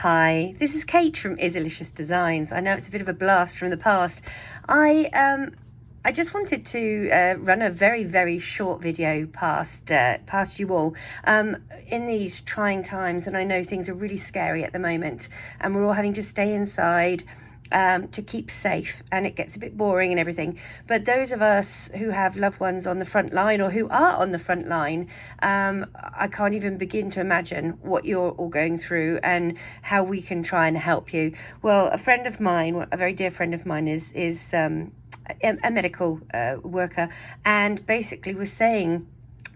Hi, this is Kate from Izzalicious Designs. I know it's a bit of a blast from the past. I just wanted to run a very short video past you all in these trying times, and I know things are really scary at the moment, and we're all having to stay inside to keep safe, and it gets a bit boring and everything. But those of us who have loved ones on the front line or who are on the front line, I can't even begin to imagine what you're all going through and how we can try and help you. Well, a friend of mine, a very dear friend of mine, is a medical worker, and basically was saying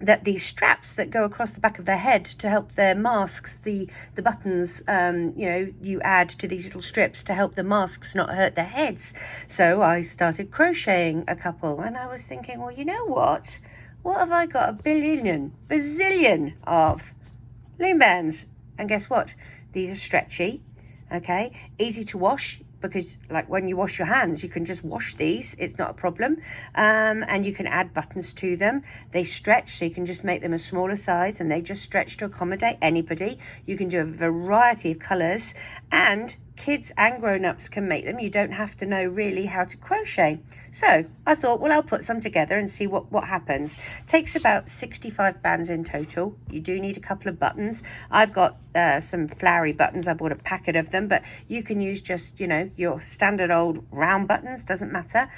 that these straps that go across the back of their head to help their masks, the buttons, you add to these little strips to help the masks not hurt their heads. So I started crocheting a couple, and I was thinking, well, you know what have I got? A bazillion of loom bands. And guess what? These are stretchy, okay, easy to wash, because like when you wash your hands, you can just wash these, it's not a problem. And you can add buttons to them. They stretch, so you can just make them a smaller size, and they just stretch to accommodate anybody. You can do a variety of colors, and kids and grown-ups can make them. You don't have to know really how to crochet. So I thought, well, I'll put some together and see what happens. Takes about 65 bands in total. You do need a couple of buttons. I've got some flowery buttons. I bought a packet of them, but you can use just, your standard old round buttons, doesn't matter.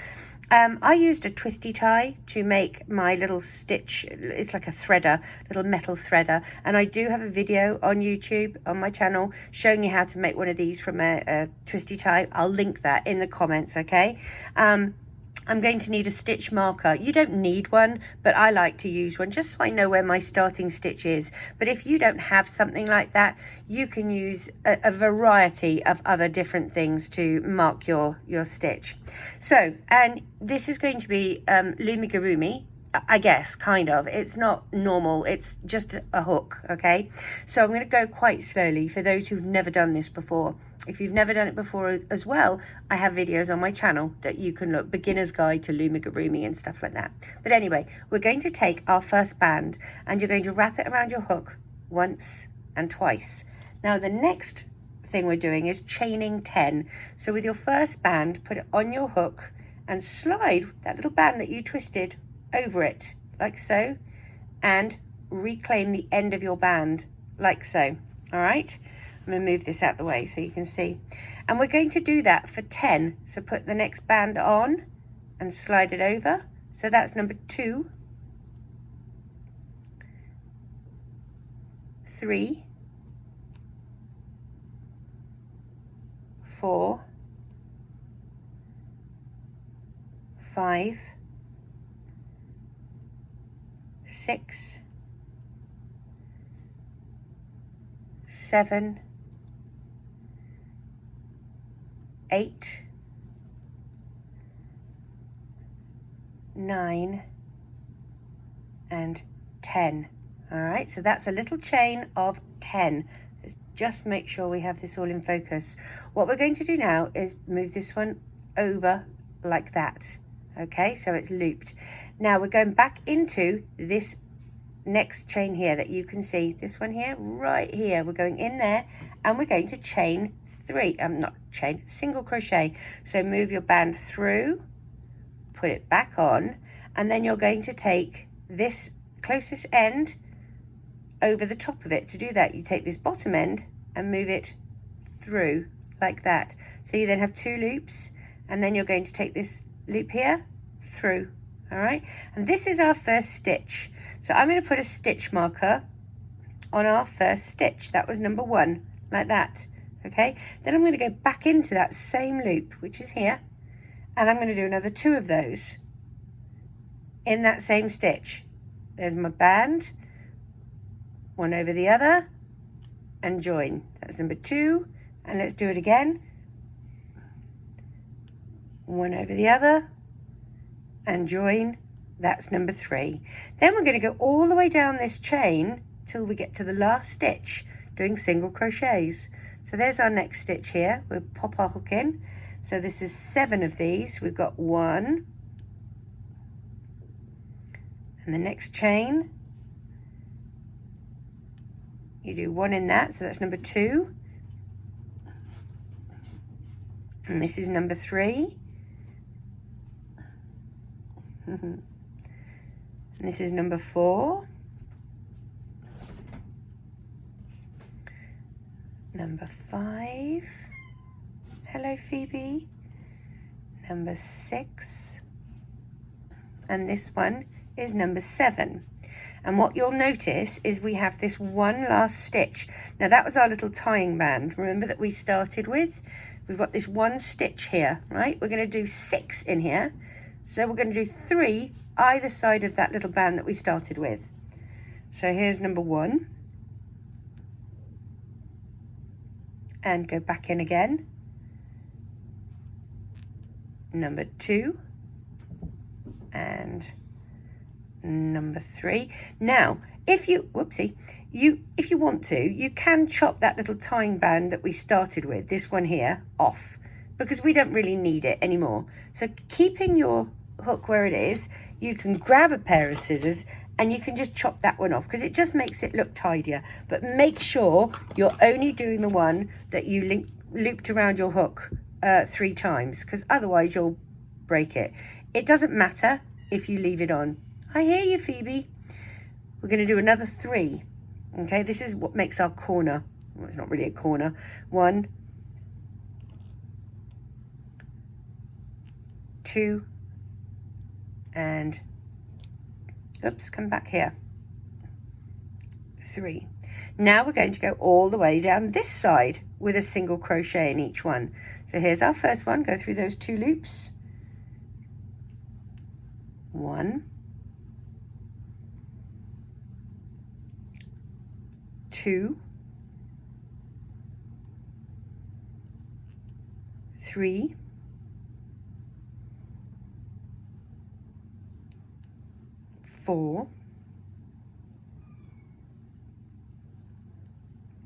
I used a twisty tie to make my little stitch. It's like a threader, little metal threader, and I do have a video on YouTube on my channel showing you how to make one of these from a twisty tie. I'll link that in the comments, okay? I'm going to need a stitch marker. You don't need one, but I like to use one just so I know where my starting stitch is. But if you don't have something like that, you can use a variety of other different things to mark your stitch. So, and this is going to be Loomigurumi, I guess, kind of. It's not normal, it's just a hook, okay? So I'm going to go quite slowly for those who've never done this before. If you've never done it before as well, I have videos on my channel that you can look, beginner's guide to Loomigurumi and stuff like that. But anyway, we're going to take our first band, and you're going to wrap it around your hook once and twice. Now the next thing we're doing is chaining 10. So with your first band, put it on your hook and slide that little band that you twisted over it, like so, and reclaim the end of your band, like so. All right, I'm going to move this out the way so you can see. And we're going to do that for 10. So put the next band on and slide it over. So that's number 2, 3, 4, 5, 6, 7, 8, 9, and 10. All right, so that's a little chain of 10. Let's just make sure we have this all in focus. What we're going to do now is move this one over like that. Okay, so it's looped. Now we're going back into this next chain here that you can see, this one here, right here. We're going in there, and we're going to chain 3, single crochet. So move your band through, put it back on, and then you're going to take this closest end over the top of it. To do that, you take this bottom end and move it through like that. So you then have 2 loops, and then you're going to take this loop here through. All right, and this is our first stitch. So I'm going to put a stitch marker on our first stitch. That was number 1, like that. Okay, then I'm going to go back into that same loop, which is here, and I'm going to do another 2 of those in that same stitch. There's my band, one over the other, and join. That's number 2, and let's do it again. One over the other, and join. That's number 3. Then we're going to go all the way down this chain till we get to the last stitch, doing single crochets. So there's our next stitch here. We'll pop our hook in. So this is 7 of these. We've got 1, and the next chain, you do 1 in that, so that's number 2, And this is number 3. And this is number 4. Number 5. Hello, Phoebe. Number 6. And this one is number 7. And what you'll notice is we have this one last stitch. Now that was our little tying band, remember, that we started with? We've got this one stitch here, right? We're going to do 6 in here. So we're going to do 3 either side of that little band that we started with. So here's number 1. And go back in again. Number 2. And number 3. Now, if you, whoopsie, if you want to, you can chop that little tying band that we started with, this one here, off, because we don't really need it anymore. So keeping your hook where it is, you can grab a pair of scissors and you can just chop that one off, because it just makes it look tidier. But make sure you're only doing the one that you looped around your hook 3 times, because otherwise you'll break it. It doesn't matter if you leave it on. I hear you, Phoebe. We're going to do another 3. Okay, this is what makes our corner. Well, it's not really a corner. 1, 2, and oops, come back here. 3. Now we're going to go all the way down this side with a single crochet in each one. So here's our first one. Go through those 2 loops. 1, 2, 3, 4,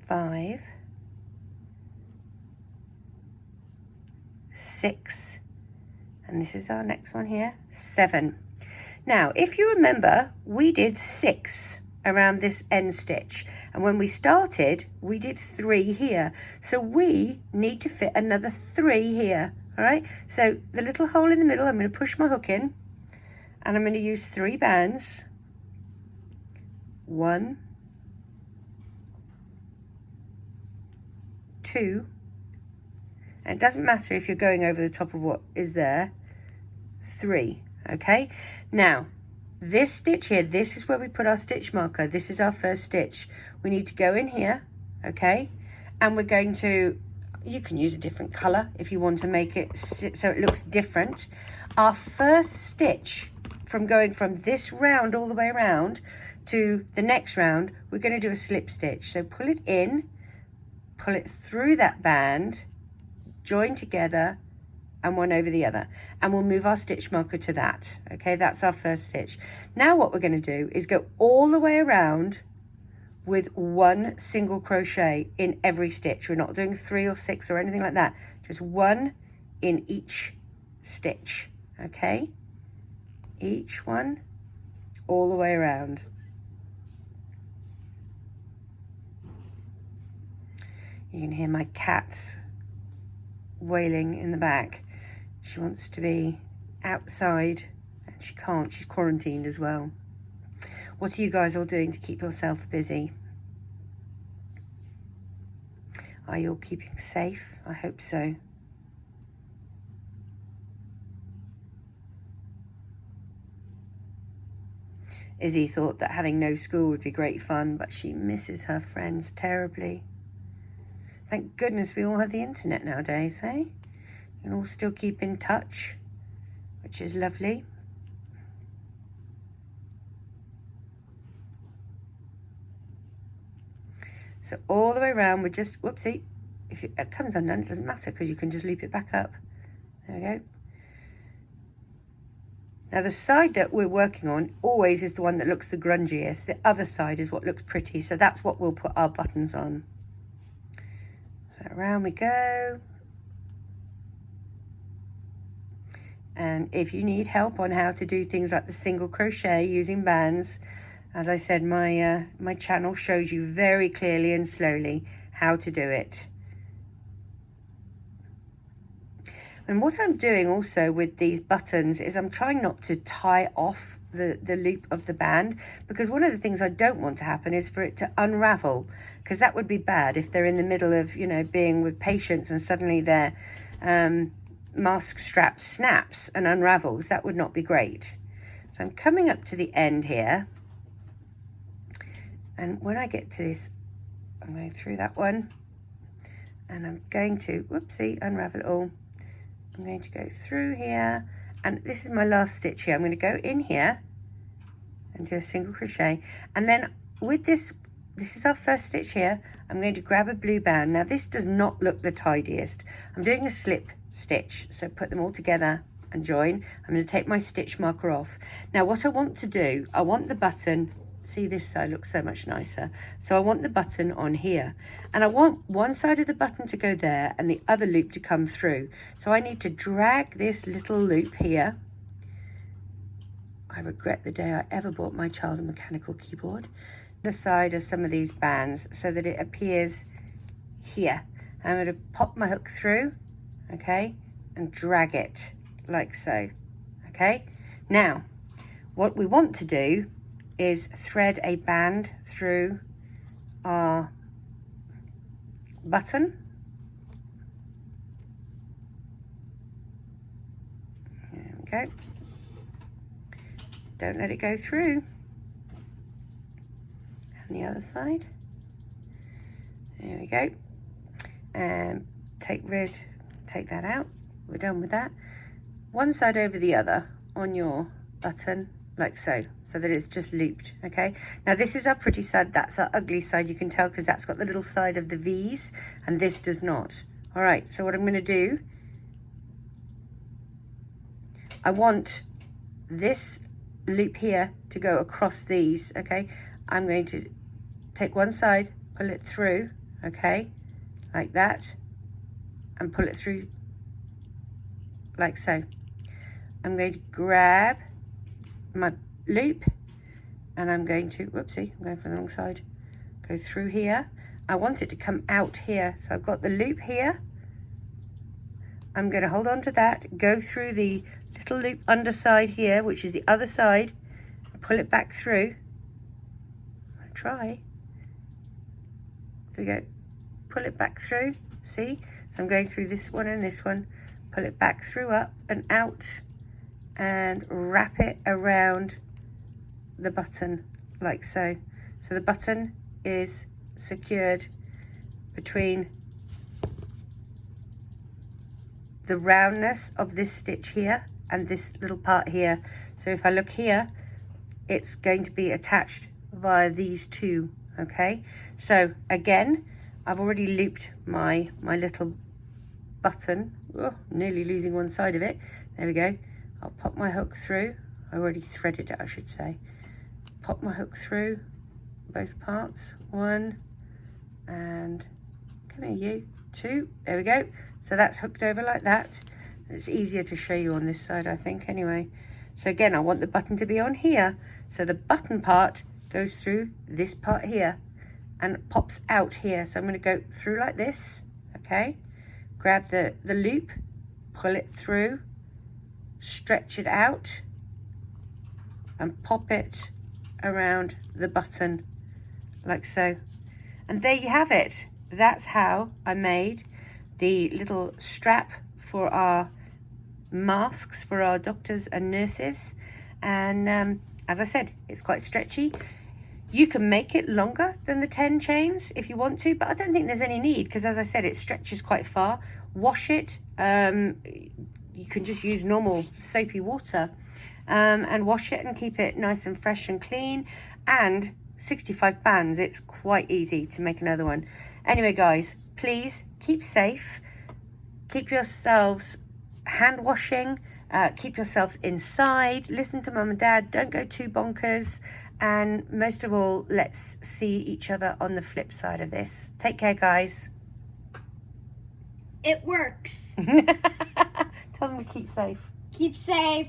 5, 6, and this is our next one here, 7. Now, if you remember, we did 6 around this end stitch, and when we started, we did 3 here. So we need to fit another 3 here, all right? So the little hole in the middle, I'm going to push my hook in, and I'm going to use 3 bands. 1, 2, and it doesn't matter if you're going over the top of what is there, 3, okay? Now, this stitch here, this is where we put our stitch marker. This is our first stitch. We need to go in here, okay? And we're going to, you can use a different color if you want to make it so it looks different. Our first stitch, from going from this round all the way around to the next round, we're going to do a slip stitch. So pull it in, pull it through that band, join together, and one over the other, and we'll move our stitch marker to that. Okay, that's our first stitch. Now what we're going to do is go all the way around with 1 single crochet in every stitch. We're not doing 3 or 6 or anything like that, just 1 in each stitch. Okay, each one all the way around. You can hear my cat's wailing in the back. She wants to be outside and she can't. She's quarantined as well. What are you guys all doing to keep yourself busy? Are you all keeping safe? I hope so. Izzy thought that having no school would be great fun, but she misses her friends terribly. Thank goodness we all have the internet nowadays, eh? You can all still keep in touch, which is lovely. So all the way around, we're just, whoopsie, if it comes undone, it doesn't matter because you can just loop it back up. There we go. Now the side that we're working on always is the one that looks the grungiest. The other side is what looks pretty, so that's what we'll put our buttons on. So around we go. And if you need help on how to do things like the single crochet using bands, as I said, my channel shows you very clearly and slowly how to do it. And what I'm doing also with these buttons is I'm trying not to tie off the loop of the band, because one of the things I don't want to happen is for it to unravel, because that would be bad if they're in the middle of, you know, being with patients and suddenly their mask strap snaps and unravels. That would not be great. So I'm coming up to the end here, and when I get to this, I'm going through that one, and I'm going to, whoopsie, unravel it all. I'm going to go through here, and this is my last stitch here. I'm going to go in here and do a single crochet, and then with this is our first stitch here, I'm going to grab a blue band. Now this does not look the tidiest. I'm doing a slip stitch, so put them all together and join. I'm going to take my stitch marker off. Now what I want to do, I want the button, see this side looks so much nicer, so I want the button on here, and I want one side of the button to go there and the other loop to come through. So I need to drag this little loop here. I regret the day I ever bought my child a mechanical keyboard. The side of some of these bands so that it appears here. I'm going to pop my hook through, okay, and drag it like so, okay. Now what we want to do is thread a band through our button. There we go. Don't let it go through. And the other side. There we go. And take that out. We're done with that. One side over the other on your button, like so, so that it's just looped, okay? Now this is our pretty side, that's our ugly side, you can tell, because that's got the little side of the V's, and this does not. All right, so what I'm gonna do, I want this loop here to go across these, okay? I'm going to take one side, pull it through, okay, like that, and pull it through like so. I'm going to grab my loop, and I'm going to, whoopsie, I'm going for the wrong side, go through here. I want it to come out here, so I've got the loop here. I'm going to hold on to that, go through the little loop underside here, which is the other side, pull it back through. I'll try. There we go. Pull it back through, see? So I'm going through this one and this one, pull it back through, up and out, and wrap it around the button like so. So the button is secured between the roundness of this stitch here and this little part here. So if I look here, it's going to be attached via these two, okay? So again, I've already looped my little button. Oh, nearly losing one side of it. There we go. I'll pop my hook through. I already threaded it, I should say. Pop my hook through both parts. One, and come here, you. Two. There we go. So that's hooked over like that. It's easier to show you on this side, I think, anyway. So again, I want the button to be on here. So the button part goes through this part here and pops out here. So I'm going to go through like this, okay? Grab the loop, pull it through, stretch it out, and pop it around the button like so. And there you have it. That's how I made the little strap for our masks for our doctors and nurses. And as I said, it's quite stretchy. You can make it longer than the 10 chains if you want to, but I don't think there's any need, because as I said, it stretches quite far. Wash it. You can just use normal soapy water and wash it and keep it nice and fresh and clean. And 65 bands, it's quite easy to make another one. Anyway, guys, please keep safe. Keep yourselves hand washing. Keep yourselves inside. Listen to mum and dad. Don't go too bonkers. And most of all, let's see each other on the flip side of this. Take care, guys. It works. Tell them to keep safe. Keep safe.